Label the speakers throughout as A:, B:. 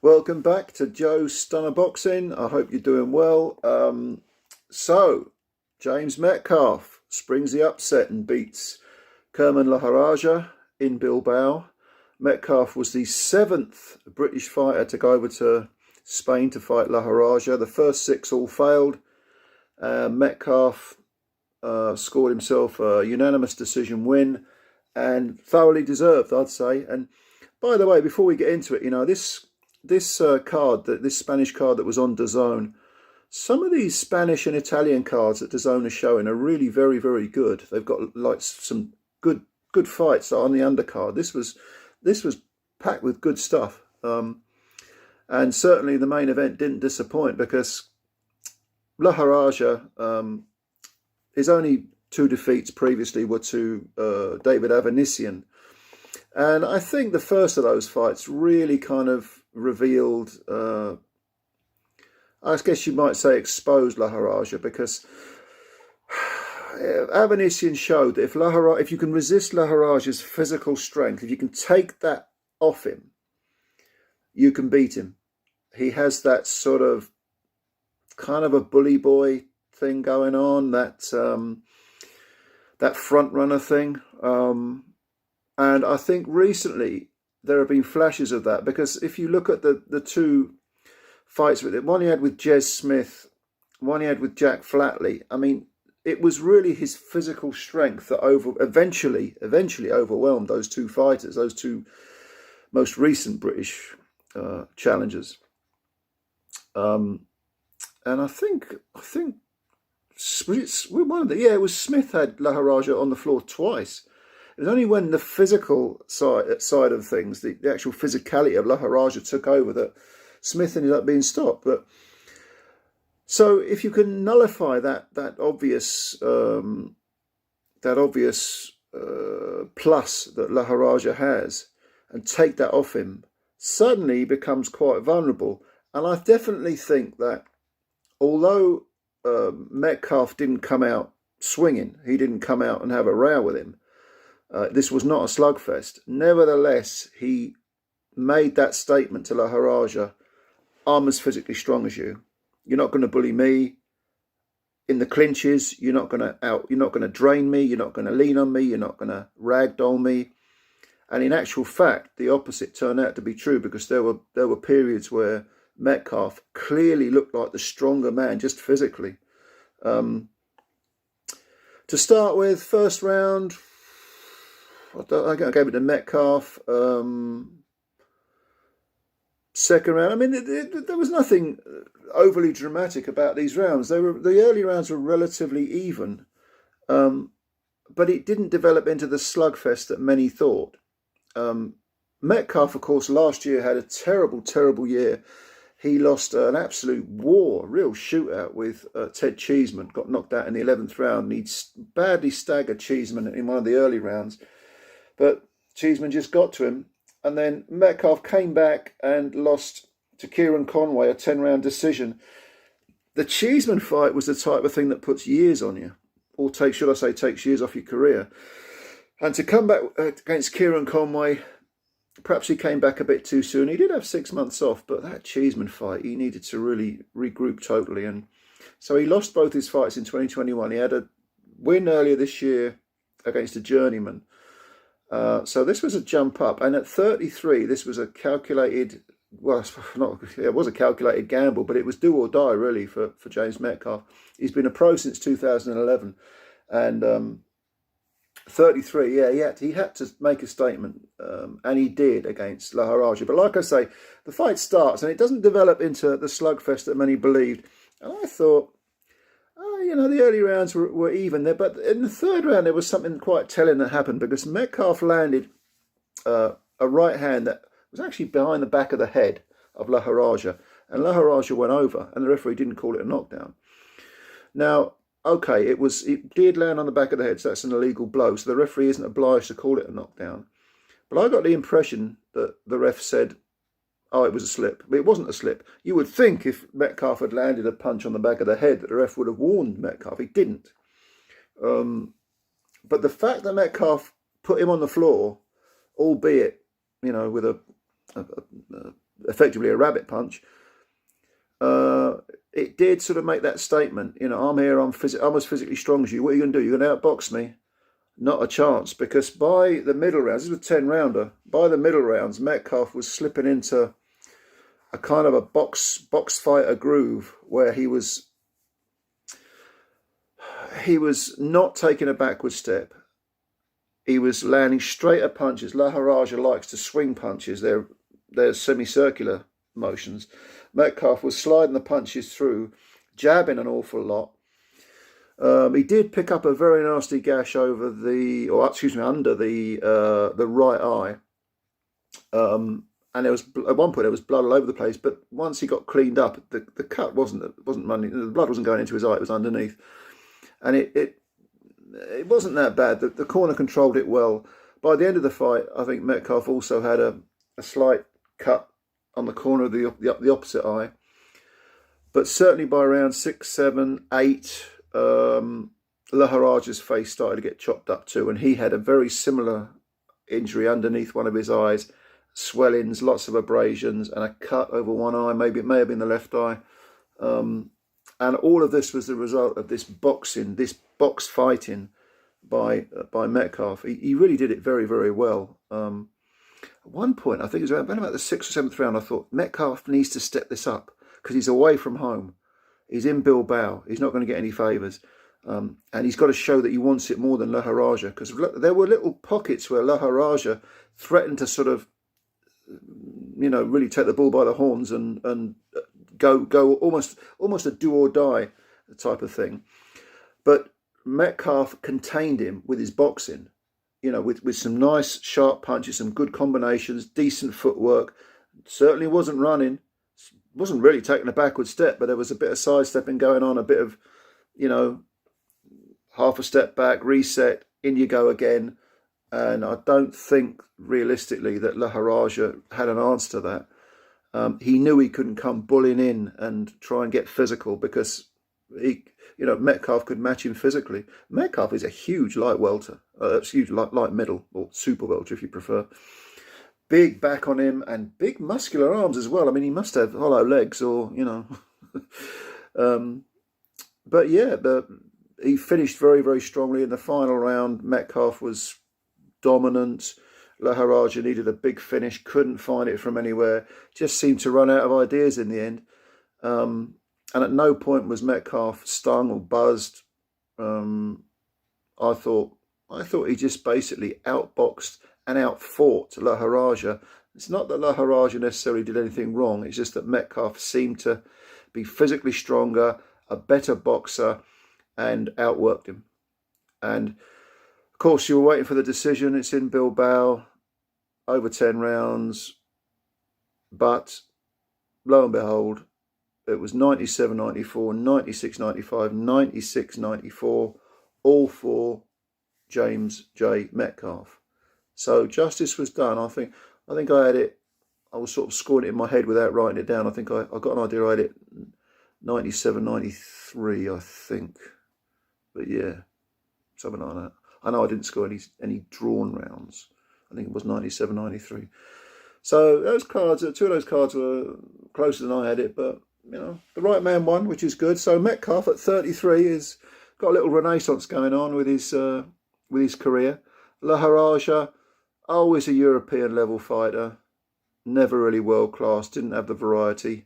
A: Welcome back to Joe's Stunner Boxing. I hope you're doing well. So, James Metcalf springs the upset and beats KERMAN LAJARRAGA in Bilbao. Metcalf was the 7th British fighter to go over to Spain to fight LAJARRAGA. The first 6 all failed. Metcalf scored himself a unanimous decision win, and thoroughly deserved, I'd say. And by the way, before we get into it, you know, this card, this Spanish card that was on DAZN, some of these Spanish and Italian cards that DAZN is showing are really very, very good. They've got like some good fights on the undercard. This was packed with good stuff, and certainly the main event didn't disappoint, because LAJARRAGA, his only 2 defeats previously were to David Avanesian. And I think the first of those fights really kind of revealed, I guess you might say exposed LAJARRAGA, because Avanesian showed that if you can resist LAJARRAGA's physical strength, if you can take that off him, you can beat him. He has that sort of kind of a bully boy thing going on, that front runner thing. And I think recently there have been flashes of that, because if you look at the 2 fights with it, one he had with Jez Smith, one he had with Jack Flatley, I mean, it was really his physical strength that eventually overwhelmed those 2 fighters, those 2 most recent British challengers. And I think it was Smith had LAJARRAGA on the floor twice. It was only when the physical side of things, the actual physicality of LAJARRAGA took over, that Smith ended up being stopped. But so if you can nullify that obvious plus that LAJARRAGA has, and take that off him, suddenly he becomes quite vulnerable. And I definitely think that although Metcalf didn't come out swinging, he didn't come out and have a row with him, this was not a slugfest. Nevertheless, he made that statement to LAJARRAGA: I'm as physically strong as you. You're not going to bully me in the clinches. You're not going to drain me. You're not going to lean on me. You're not going to ragdoll me. And in actual fact, the opposite turned out to be true, because there were periods where Metcalf clearly looked like the stronger man, just physically. To start with, first round, I gave it to Metcalf. Second round, I mean, there was nothing overly dramatic about these rounds. The early rounds were relatively even, but it didn't develop into the slugfest that many thought. Metcalf, of course, last year had a terrible year. He lost an absolute real shootout with Ted Cheeseman. Got knocked out in the 11th round. And he badly staggered Cheeseman in one of the early rounds, but Cheeseman just got to him. And then Metcalf came back and lost to Kieran Conway, a 10-round decision. The Cheeseman fight was the type of thing that puts years on you, or takes years off your career. And to come back against Kieran Conway, perhaps he came back a bit too soon. He did have 6 months off, but that Cheeseman fight, he needed to really regroup totally. And so he lost both his fights in 2021. He had a win earlier this year against a journeyman. So this was a jump up. And at 33, this was a calculated, it was a calculated gamble, but it was do or die really for James Metcalf. He's been a pro since 2011. And 33, yeah, he had to make a statement, and he did against LAJARRAGA. But like I say, the fight starts and it doesn't develop into the slugfest that many believed. And I thought, the early rounds were even there, but in the 3rd round there was something quite telling that happened, because Metcalf landed a right hand that was actually behind the back of the head of LAJARRAGA, and LAJARRAGA went over, and the referee didn't call it a knockdown. Now, okay, it did land on the back of the head, so that's an illegal blow, so the referee isn't obliged to call it a knockdown. But I got the impression that the ref said, oh, it was a slip. But it wasn't a slip. You would think if Metcalf had landed a punch on the back of the head that the ref would have warned Metcalf. He didn't. But the fact that Metcalf put him on the floor, albeit, with a effectively a rabbit punch, it did sort of make that statement, I'm here, I'm as physically strong as you. What are you going to do? You're going to outbox me? Not a chance, because by the middle rounds, this was a 10-rounder, by the middle rounds, Metcalf was slipping into a kind of a box fighter groove where he was not taking a backward step. He was landing straighter punches. Lajarraga likes to swing punches. They're semicircular motions. Metcalf was sliding the punches through, jabbing an awful lot. He did pick up a very nasty gash under the right eye. And there was, at one point, there was blood all over the place. But once he got cleaned up, the cut wasn't running. The blood wasn't going into his eye. It was underneath, and it wasn't that bad. The corner controlled it well. By the end of the fight, I think Metcalf also had a slight cut on the corner of the opposite eye. But certainly by round 6, 7, 8, Lajarraga's face started to get chopped up too, and he had a very similar injury underneath one of his eyes, swellings, lots of abrasions, and a cut over one eye. Maybe it may have been the left eye. And all of this was the result of this box fighting by Metcalf. He really did it very, very well. At one point, I think it was around about the 6th or 7th round, I thought Metcalf needs to step this up because he's away from home. He's in Bilbao. He's not going to get any favours. And he's got to show that he wants it more than Lajarraga, because there were little pockets where Lajarraga threatened to sort of, really take the bull by the horns and go almost a do or die type of thing. But Metcalf contained him with his boxing, with some nice sharp punches, some good combinations, decent footwork. Certainly wasn't running, wasn't really taking a backward step, but there was a bit of sidestepping going on, a bit of, half a step back, reset, in you go again. And I don't think realistically that Lajarraga had an answer to that. He knew he couldn't come bullying in and try and get physical, because Metcalf could match him physically. Metcalf is a huge light welter, huge light middle, or super welter if you prefer. Big back on him and big muscular arms as well. I mean, he must have hollow legs, or but yeah, he finished very, very strongly in the final round. Metcalf was dominant. Lajarraga needed a big finish, couldn't find it from anywhere, just seemed to run out of ideas in the end. And at no point was Metcalf stung or buzzed. I thought he just basically outboxed and outfought Lajarraga. It's not that Lajarraga necessarily did anything wrong, it's just that Metcalf seemed to be physically stronger, a better boxer, and outworked him. And of course, you were waiting for the decision. It's in Bilbao, over 10 rounds. But lo and behold, it was 97-94, 96-95, 96-94, all for James J. Metcalf. So justice was done. I think I had it. I was sort of scoring it in my head without writing it down. I think I got an idea. I had it 97-93, I think. But yeah, something like that. I know I didn't score any drawn rounds. I think it was 97-93. So those cards, two of those cards were closer than I had it, but the right man won, which is good. So Metcalf at 33 has got a little renaissance going on with his career. Lajarraga, always a European level fighter, never really world class, didn't have the variety.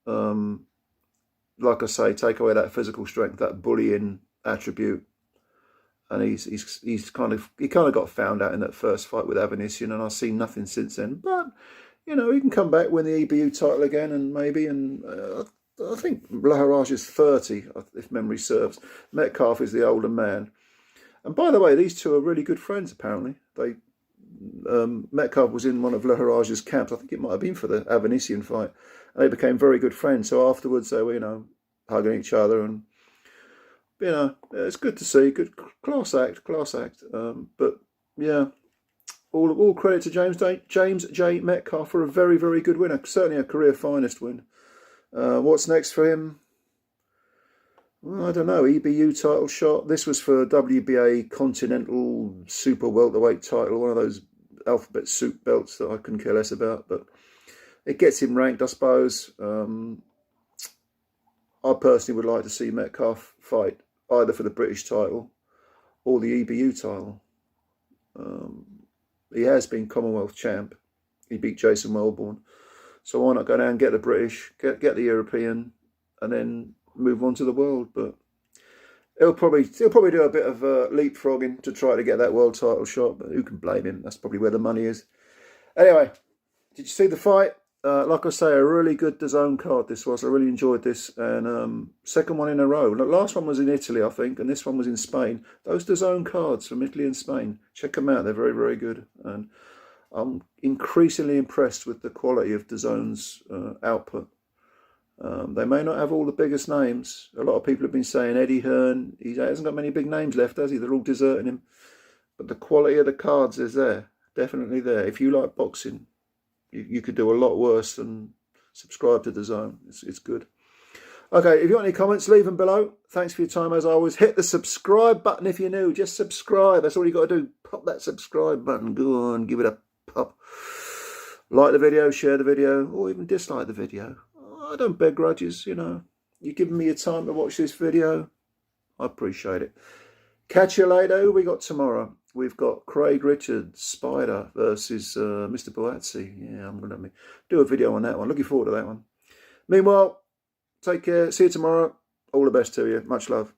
A: Like I say, take away that physical strength, that bullying attribute, and he kind of got found out in that first fight with Avanesian, and I've seen nothing since then. But he can come back, win the EBU title again, and maybe. And I think Lajarraga's 30, if memory serves. Metcalf is the older man. And by the way, these two are really good friends. Apparently, Metcalf was in one of Lajarraga's camps. I think it might have been for the Avanesian fight. And they became very good friends. So afterwards, they were hugging each other, and it's good to see. Good class act. But yeah, all credit to James J. Metcalf for a very, very good winner. Certainly a career finest win. What's next for him? Well, I don't know. EBU title shot. This was for WBA Continental Super Welterweight title, one of those alphabet soup belts that I couldn't care less about. But it gets him ranked, I suppose. I personally would like to see Metcalf fight either for the British title or the EBU title. He has been Commonwealth champ. He beat Jason Wellborn. So why not go down and get the British, get the European, and then move on to the world? But he'll probably do a bit of leapfrogging to try to get that world title shot. But who can blame him? That's probably where the money is. Anyway, did you see the fight? Like I say, a really good DAZN card this was. I really enjoyed this. And second one in a row. The last one was in Italy, I think, and this one was in Spain. Those DAZN cards from Italy and Spain, check them out. They're very, very good. And I'm increasingly impressed with the quality of DAZN's output. They may not have all the biggest names. A lot of people have been saying Eddie Hearn, he hasn't got many big names left, has he? They're all deserting him. But the quality of the cards is there. Definitely there. If you like boxing, you could do a lot worse than subscribe to DAZN. It's good. Okay, if you got any comments, leave them below. Thanks for your time as always. Hit the subscribe button if you're new. Just subscribe. That's all you got to do. Pop that subscribe button. Go on, give it a pop. Like the video, share the video, or even dislike the video. I don't bear grudges, you know. You're giving me your time to watch this video. I appreciate it. Catch you later. Who we got tomorrow? We've got Craig Richards, Spider versus Mr. Boazzi. Yeah, I'm going to do a video on that one. Looking forward to that one. Meanwhile, take care. See you tomorrow. All the best to you. Much love.